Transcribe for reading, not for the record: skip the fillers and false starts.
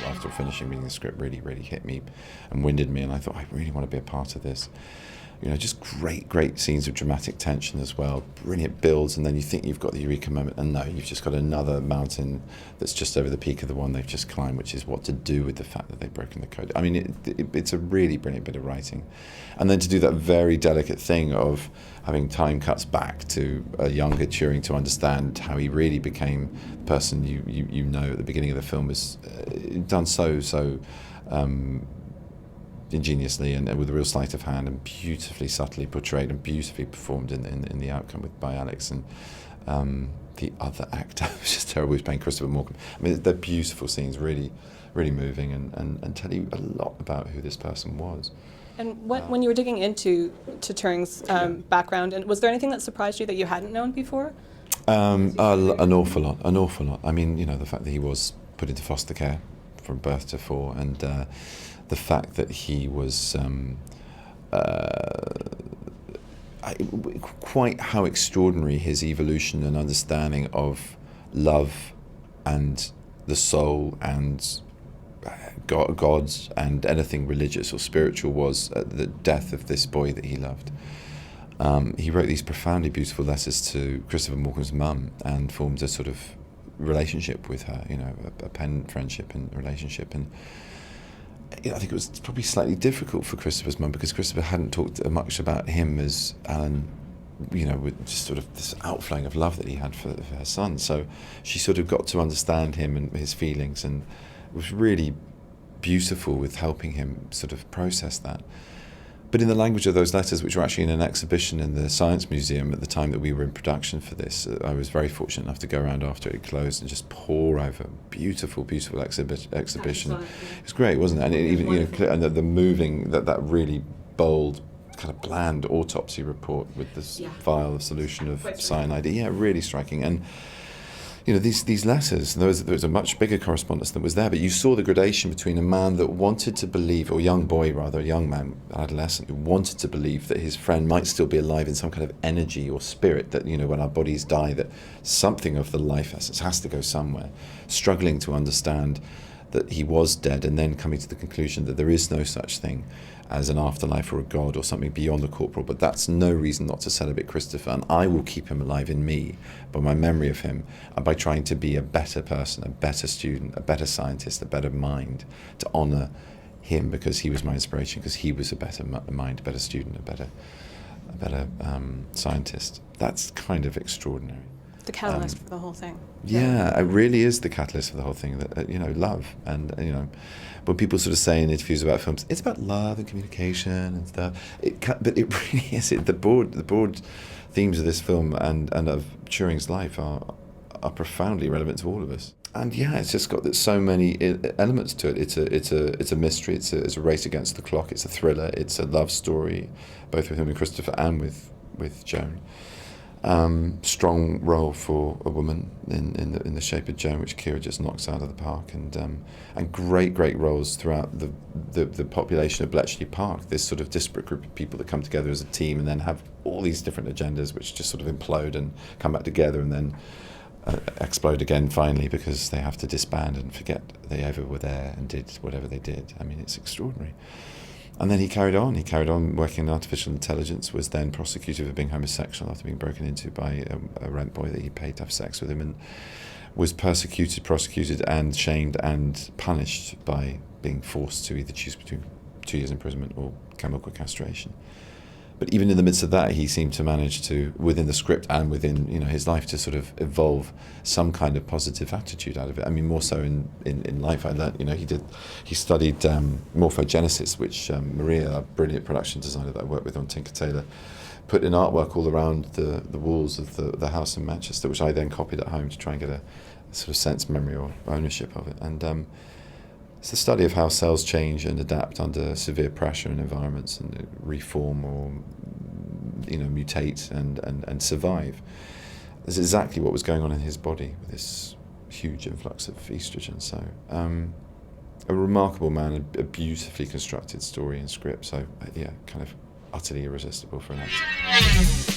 after finishing reading the script, really, really hit me and winded me, and I thought, I really want to be a part of this. You know, just great scenes of dramatic tension as well, brilliant builds, and then you think you've got the eureka moment, and no, you've just got another mountain that's just over the peak of the one they've just climbed, which is what to do with the fact that they've broken the code. I mean, it's a really brilliant bit of writing. And then to do that very delicate thing of having time cuts back to a younger Turing to understand how he really became the person you know at the beginning of the film is done so ingeniously and with a real sleight of hand and beautifully subtly portrayed and beautifully performed in the outcome by Alex. And the other actor was just terrible, who's playing Christopher Morgan. I mean, they're beautiful scenes, really moving and tell you a lot about who this person was. And when you were digging into Turing's background, and was there anything that surprised you that you hadn't known before? An awful lot. I mean, you know, the fact that he was put into foster care from birth to 4, and the fact that he was quite how extraordinary his evolution and understanding of love and the soul and God and anything religious or spiritual was at the death of this boy that he loved. He wrote these profoundly beautiful letters to Christopher Morgan's mum and formed a sort of relationship with her, you know, a pen friendship and relationship. And I think it was probably slightly difficult for Christopher's mum because Christopher hadn't talked much about him as Alan, you know, with just sort of this outflowing of love that he had for her son. So she sort of got to understand him and his feelings, and it was really beautiful with helping him sort of process that. But in the language of those letters, which were actually in an exhibition in the Science Museum at the time that we were in production for this, I was very fortunate enough to go around after it closed and just pore over beautiful exhibition. It was great, wasn't it? And it even, you know, and the moving, that really bold, kind of bland autopsy report with this vial of solution of cyanide. Yeah, really striking. And you know, these letters, there was a much bigger correspondence that was there, but you saw the gradation between a man that wanted to believe, or young boy rather, a young man, adolescent, who wanted to believe that his friend might still be alive in some kind of energy or spirit, that, you know, when our bodies die, that something of the life essence has to go somewhere, struggling to understand that he was dead, and then coming to the conclusion that there is no such thing as an afterlife or a God or something beyond the corporal, but that's no reason not to celebrate Christopher, and I will keep him alive in me by my memory of him and by trying to be a better person, a better student, a better scientist, a better mind, to honour him because he was my inspiration, because he was a better mind, a better student, a better scientist. That's kind of extraordinary. The catalyst for the whole thing. Yeah, it really is the catalyst for the whole thing. That you know, love, and you know, when people sort of say in interviews about films, it's about love and communication and stuff. But it really is. The broad themes of this film and of Turing's life are profoundly relevant to all of us. And yeah, it's just got so many elements to it. It's a mystery. It's a race against the clock. It's a thriller. It's a love story, both with him and Christopher and with Joan. Strong role for a woman in the shape of Joan, which Keira just knocks out of the park, and great roles throughout the population of Bletchley Park. This sort of disparate group of people that come together as a team and then have all these different agendas, which just sort of implode and come back together and then explode again finally because they have to disband and forget they ever were there and did whatever they did. I mean, it's extraordinary. And then he carried on working in artificial intelligence, was then prosecuted for being homosexual after being broken into by a rent boy that he paid to have sex with him, and was persecuted, prosecuted and shamed and punished by being forced to either choose between 2 years imprisonment or chemical castration. But even in the midst of that, he seemed to manage to, within the script and within, you know, his life, to sort of evolve some kind of positive attitude out of it. I mean, more so in life. I learned, you know, he studied morphogenesis, which Maria, a brilliant production designer that I worked with on Tinker Tailor, put in artwork all around the walls of the house in Manchester, which I then copied at home to try and get a sort of sense, memory or ownership of it. And it's the study of how cells change and adapt under severe pressure in environments and reform or, you know, mutate and survive. That's exactly what was going on in his body with this huge influx of estrogen. So a remarkable man, a beautifully constructed story and script. So yeah, kind of utterly irresistible for an actor.